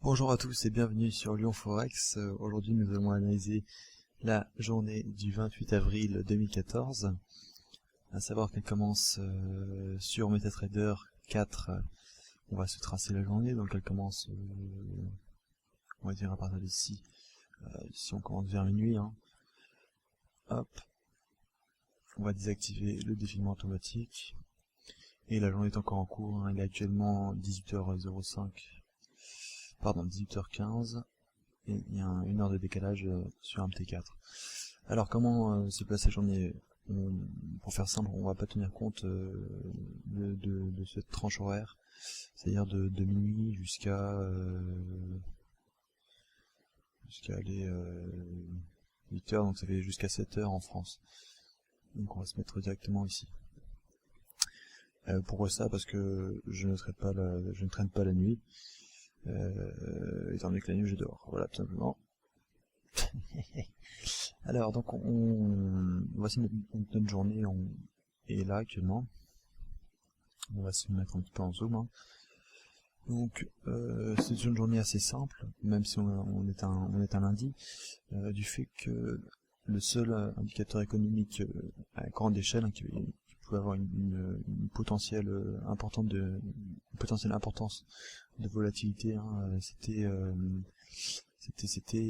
Bonjour à tous et bienvenue sur Lyon Forex. Aujourd'hui nous allons analyser la journée du 28 avril 2014. À savoir qu'elle commence sur MetaTrader 4. On va se tracer la journée, donc elle commence, on va dire à partir d'ici, si on commence vers minuit. Hop, on va désactiver le défilement automatique. Et la journée est encore en cours, il est actuellement 18h05. Pardon, 18h15, et il y a une heure de décalage sur un MT4. Alors comment se passe la journée? Pour faire simple, on va pas tenir compte de cette tranche horaire, c'est-à-dire de minuit jusqu'à aller 8h, donc ça fait jusqu'à 7h en France. Donc on va se mettre directement ici. Pourquoi ça? Parce que je ne traîne pas la nuit. Étant donné que la nuit je dors, voilà tout simplement. Alors donc voici notre journée est là actuellement. On va se mettre un petit peu en zoom. Donc c'est une journée assez simple, même si on est un lundi, du fait que le seul indicateur économique à grande échelle qui pouvait avoir une potentielle importance de volatilité, c'était à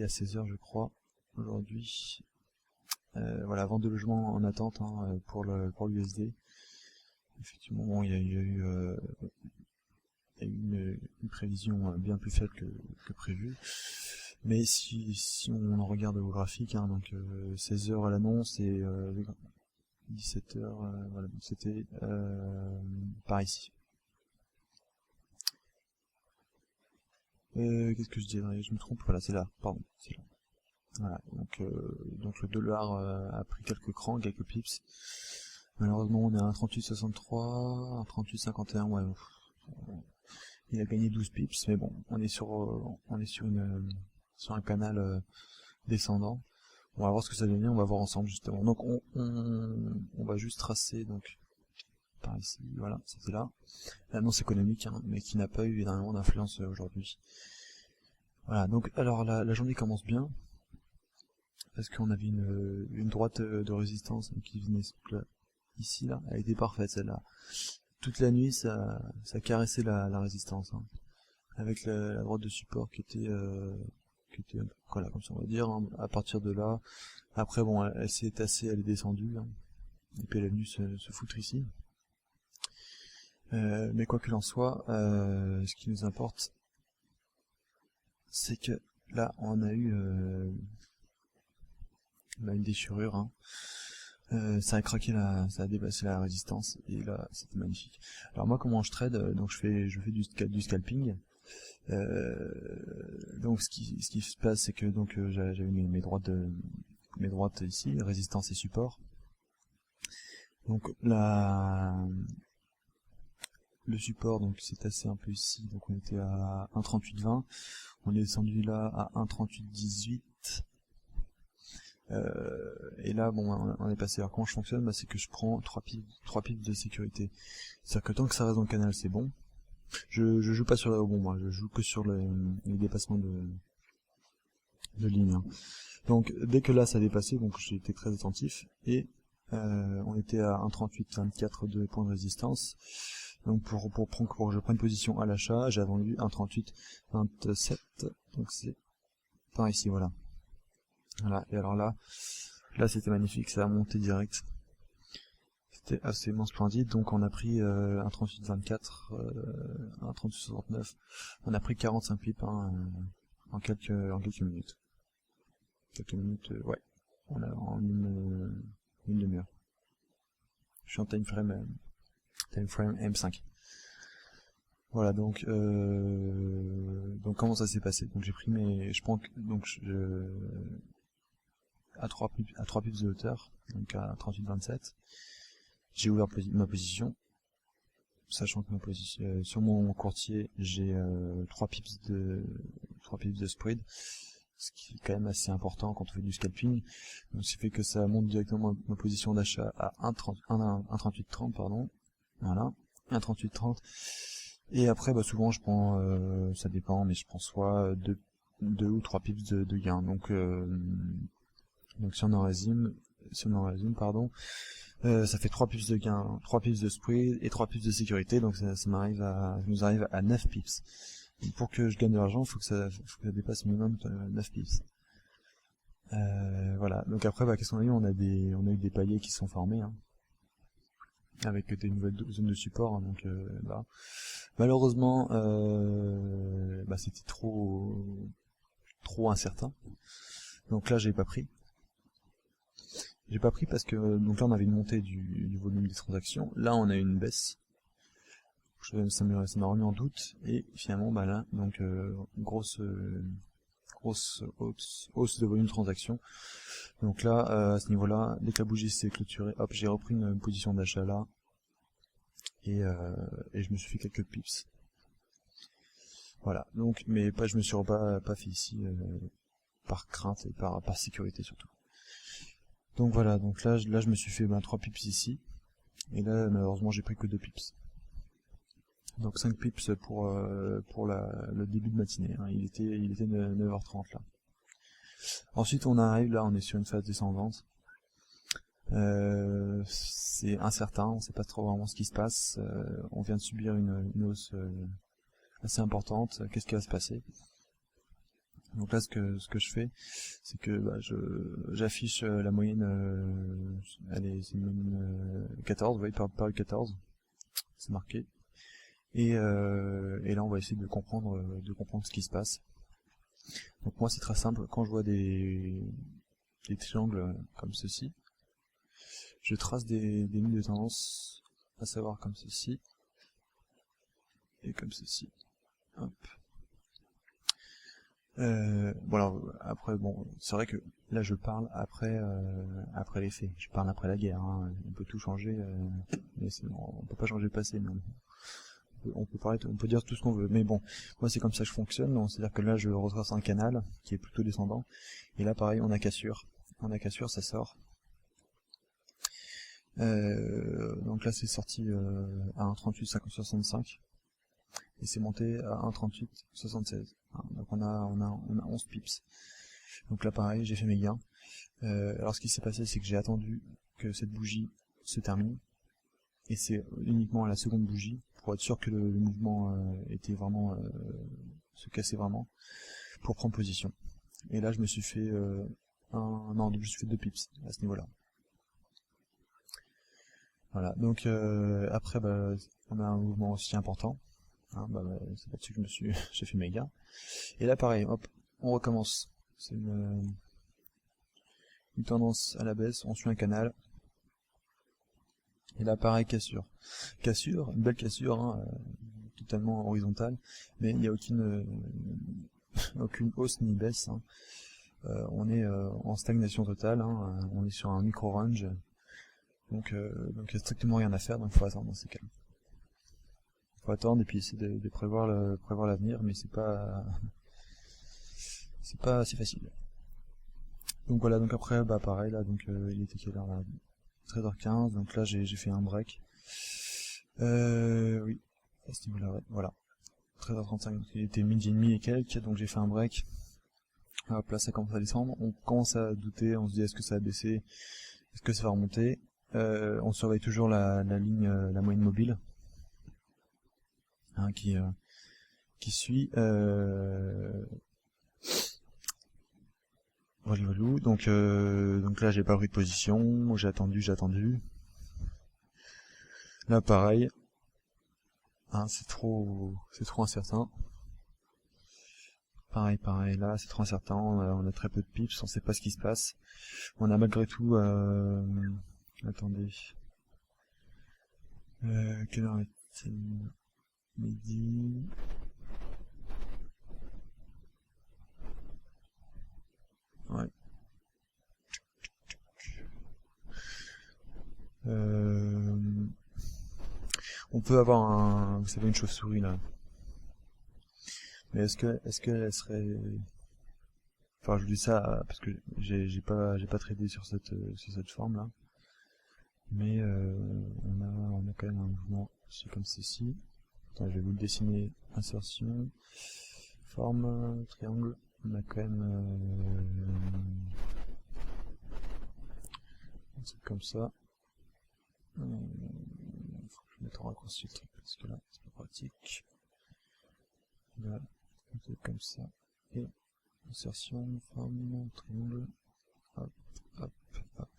16h je crois aujourd'hui. Voilà, vente de logements en attente pour l'USD. Effectivement, bon, il y a eu une prévision bien plus faible que prévu. Mais si on regarde au graphique, donc 16h à l'annonce et 17h, voilà, c'était par ici. Qu'est-ce que je dirais? Je me trompe, voilà, c'est là, pardon, c'est là. Voilà, donc le dollar a pris quelques crans, quelques pips. Malheureusement, on est à 1,3863, 1,3851, ouais. Il a gagné 12 pips, mais bon, on est sur un canal descendant. On va voir ce que ça donne, on va voir ensemble justement. Donc on va juste tracer donc par ici, voilà, c'était là. L'annonce économique, mais qui n'a pas eu énormément d'influence aujourd'hui. Voilà, donc alors la journée commence bien, parce qu'on avait une droite de résistance qui venait ici, là, elle était parfaite celle-là. Toute la nuit, ça caressait la résistance, avec la droite de support qui était voilà, comme ça on va dire, à partir de là. Après bon, elle s'est tassée, elle est descendue, et puis elle est venue se foutre ici. Mais quoi qu'il en soit, ce qui nous importe, c'est que là on a eu une déchirure, ça a craqué ça a dépassé la résistance, et là c'était magnifique. Alors moi comment je trade, donc je fais du scalping. Donc ce qui se passe, c'est que donc j'avais mis mes droites ici, résistance et support. Donc le support, donc c'est tassé un peu ici, donc on était à 1,3820, on est descendu là à 1,3818. Et là bon on est passé. Alors comment je fonctionne, c'est que je prends 3 pips de sécurité. C'est-à-dire que tant que ça reste dans le canal, c'est bon. Je joue pas sur les rebonds, moi je joue que sur les dépassements de ligne. Donc dès que là ça a dépassé, donc j'ai été très attentif, et on était à 1,3824 de points de résistance. Donc pour que je prenne position à l'achat, j'ai vendu 1,3827, donc c'est par ici, voilà. Voilà, et alors là c'était magnifique, ça a monté direct. C'était absolument splendide, donc on a pris 1,3824, 1,3869, on a pris 45 pips en quelques minutes. Quelques minutes, ouais, on a en une demi-heure. Je suis en time frame M5. Voilà, donc comment ça s'est passé? Donc j'ai pris à 3 pips de hauteur, donc à 38,27. J'ai ouvert ma position, sachant que sur mon courtier, j'ai 3 pips de spread, ce qui est quand même assez important quand on fait du scalping. Donc ce qui fait que ça monte directement ma position d'achat à 1,3830, pardon. Voilà, 1,3830. Et après, bah, souvent, je prends, ça dépend, mais je prends soit deux ou trois pips de gain. Donc si on en résume, pardon, ça fait 3 pips de gain, 3 pips de sprint et 3 pips de sécurité, donc ça nous arrive à 9 pips. Donc pour que je gagne de l'argent, faut que ça dépasse minimum 9 pips. Voilà. Donc après, bah, qu'est-ce qu'on a eu? On a eu des paliers qui se sont formés, hein, avec des nouvelles zones de support, hein, donc bah, malheureusement, bah, c'était trop incertain. Donc là, j'ai pas pris. J'ai pas pris parce que donc là on avait une montée du volume des transactions. Là on a une baisse. Ça m'a remis en doute et finalement bah là donc grosse hausse de volume de transactions. Donc là à ce niveau-là, dès que la bougie s'est clôturée, hop, j'ai repris une position d'achat là et je me suis fait quelques pips. Voilà. Donc mais pas je me suis pas fait ici par crainte et par sécurité surtout. Donc voilà, donc là je me suis fait 3 pips ici, et là malheureusement j'ai pris que 2 pips. Donc 5 pips pour le début de matinée, hein. Il était 9h30 là. Ensuite on arrive, là on est sur une phase descendante. C'est incertain, on sait pas trop vraiment ce qui se passe, on vient de subir une hausse assez importante, qu'est-ce qui va se passer? Donc là, ce que je fais, c'est que bah, j'affiche la moyenne, c'est une moyenne 14, vous voyez, par 14, c'est marqué. Et là, on va essayer de comprendre ce qui se passe. Donc moi, c'est très simple. Quand je vois des triangles comme ceci, je trace des lignes de tendance, à savoir comme ceci et comme ceci. Hop. Voilà. Après, bon, c'est vrai que là, je parle après les faits. Je parle après la guerre. Hein. On peut tout changer, mais on peut pas changer le passé. Mais on peut dire tout ce qu'on veut. Mais bon, moi, c'est comme ça que je fonctionne. C'est-à-dire que là, je retrace un canal qui est plutôt descendant. Et là, pareil, on a cassure. Ça sort. Donc là, c'est sorti à 1,38,65. Et c'est monté à 1,38,76. Donc on a 11 pips. Donc là pareil, j'ai fait mes gains. Alors ce qui s'est passé, c'est que j'ai attendu que cette bougie se termine, et c'est uniquement à la seconde bougie, pour être sûr que le mouvement était vraiment se cassait vraiment, pour prendre position. Et là je me suis fait je me suis fait 2 pips à ce niveau-là. Voilà, donc après bah, on a un mouvement aussi important. Hein, c'est là-dessus que j'ai fait mes gains. Et là pareil, hop, on recommence. C'est une tendance à la baisse, on suit un canal. Et là pareil, cassure, une belle cassure, hein, totalement horizontale, mais il n'y a aucune hausse ni baisse, hein. On est en stagnation totale, hein, on est sur un micro range, donc il n'y a strictement rien à faire, donc il faut attendre dans ces cas. Faut attendre et puis essayer de prévoir l'avenir, mais c'est pas si facile. Donc voilà, donc après bah pareil là, donc il était quelle heure là, 13h15, donc là j'ai fait un break. Oui, à ce niveau-là, ouais, voilà. 13h35, donc il était midi et demi et quelques, donc j'ai fait un break. Hop là ça commence à descendre, on commence à douter, on se dit est-ce que ça va baisser, est-ce que ça va remonter. On surveille toujours la ligne, la moyenne mobile, hein, qui suit. Voilà, donc là j'ai pas pris de position, j'ai attendu. Là pareil, hein, c'est trop incertain. Pareil, là c'est trop incertain, on a très peu de pips, on sait pas ce qui se passe. On a malgré tout, attendez, quelle heure est-il? Midi. Ouais. On peut avoir vous savez, une chauve-souris là. Mais est-ce qu'elle serait, enfin je dis ça parce que j'ai pas tradé sur cette forme là. Mais on a quand même un mouvement comme ceci. Attends, je vais vous le dessiner. Insertion, forme, triangle. On a quand même un truc comme ça. Faut que je mette en raccourci le truc parce que là c'est pas pratique. Là, un truc comme ça. Et insertion, forme, triangle. Hop, hop, hop.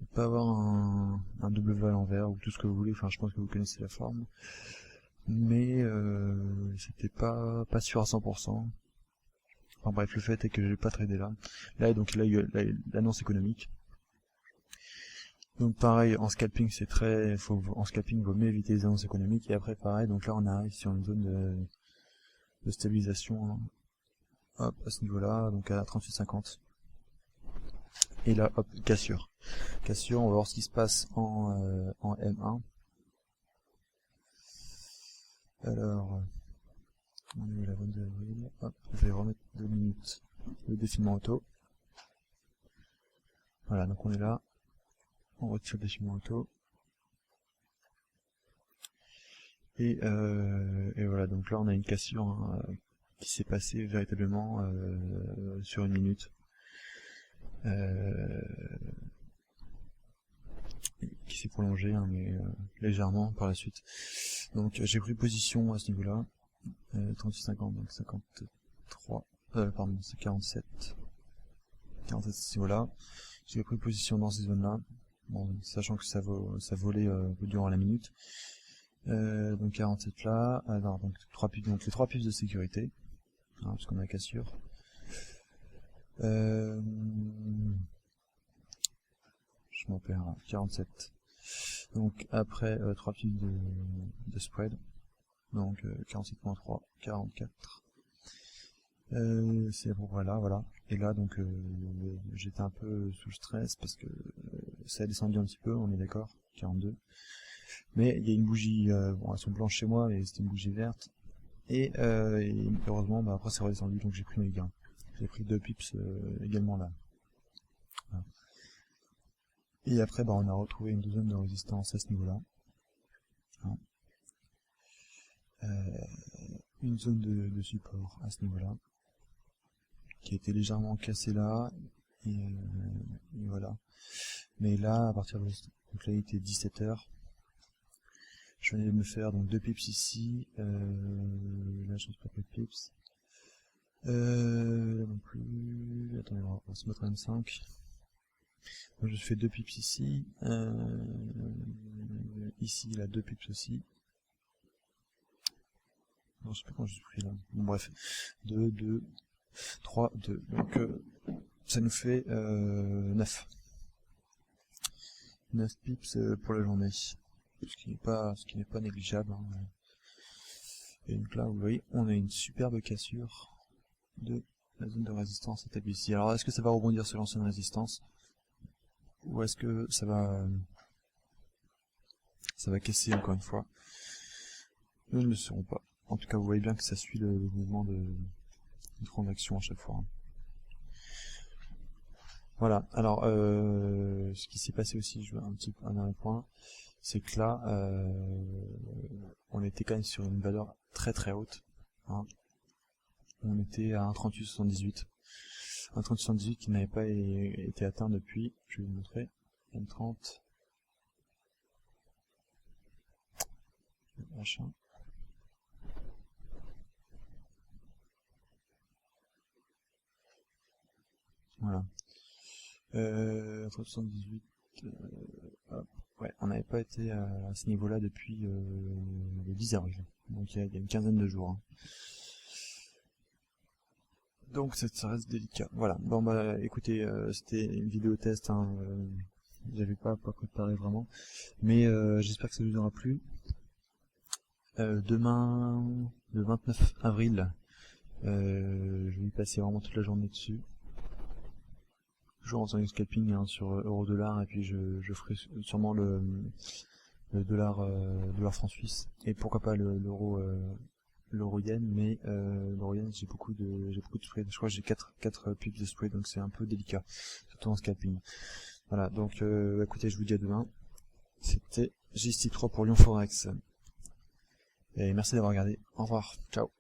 On peut avoir un W à l'envers ou tout ce que vous voulez, enfin je pense que vous connaissez la forme. Mais c'était pas sûr à 100%. Enfin bref, le fait est que j'ai pas tradé là. Donc là il y a l'annonce économique. Donc pareil, en scalping c'est en scalping il vaut mieux éviter les annonces économiques. Et après pareil, donc là on arrive sur une zone de stabilisation, hein. Hop, à ce niveau-là, donc à 38,50. Et là, hop, cassure. Cassure, on va voir ce qui se passe en M1. Alors, on est où la 22 avril. Hop, je vais remettre 2 minutes le défilement auto. Voilà, donc on est là. On retire le défilement auto. Et voilà, donc là on a une cassure, hein, qui s'est passée véritablement sur une minute. Qui s'est prolongée, hein, mais légèrement par la suite. Donc j'ai pris position à ce niveau-là. 38,50, donc 53, pardon, c'est 47. 47 à ce niveau-là. J'ai pris position dans ces zones-là. Bon, sachant que ça volait durant la minute. Donc 47 là, alors donc les 3 pips de sécurité, hein, parce qu'on a cassure. Je m'en perds, 47. Donc après 3 pips de spread, donc 47.3, 44. C'est bon, voilà. Et là donc j'étais un peu sous le stress parce que ça a descendu un petit peu, on est d'accord, 42. Mais il y a une bougie, bon elles sont blanches chez moi, mais c'était une bougie verte. Et heureusement, après c'est redescendu, donc j'ai pris mes gains. J'ai pris 2 pips également là. Voilà. Et après, on a retrouvé une zone de résistance à ce niveau-là. Hein. Une zone de support à ce niveau-là, qui a été légèrement cassée là. Et voilà. Mais là, à partir de... Donc là, il était 17h. Je venais de me faire donc 2 pips ici. Là, je ne sais pas de pips. Là non plus. Attendez, on va se mettre à M5. Donc je fais 2 pips ici. Ici, il a 2 pips aussi. Non, je sais pas quand j'ai pris là. Bon, bref. 2, 2, 3, 2. Donc ça nous fait 9. 9 pips pour la journée. Ce qui n'est pas négligeable, hein. Et donc là, vous voyez, on a une superbe cassure de la zone de résistance établie ici. Alors est-ce que ça va rebondir sur l'ancienne résistance, ou est-ce que ça va casser encore une fois? Nous ne le saurons pas. En tout cas, vous voyez bien que ça suit le mouvement de transaction à chaque fois, hein. Voilà. Alors ce qui s'est passé aussi, je veux un dernier point, c'est que là on était quand même sur une valeur très très haute, hein. On était à 1,3878. 1,3878 qui n'avait pas été atteint depuis, je vais vous montrer, M30, machin. Voilà. 1,38, ouais, on n'avait pas été à ce niveau-là depuis le 10 avril, donc il y a une quinzaine de jours, hein. Donc ça reste délicat. Voilà. Bon écoutez, c'était une vidéo test, hein, j'avais pas préparé vraiment, mais j'espère que ça vous aura plu. Demain, le 29 avril, je vais y passer vraiment toute la journée dessus. Toujours en faisant du scalping, hein, sur euro-dollar, et puis je ferai sûrement le dollar franc suisse, et pourquoi pas l'euro yen, mais l'euro yen j'ai beaucoup de spread. Je crois que j'ai 4 pips de spread, donc c'est un peu délicat, surtout en scalping. Voilà, donc écoutez, je vous dis à demain. C'était GST3 pour Lyon Forex. Et merci d'avoir regardé. Au revoir. Ciao.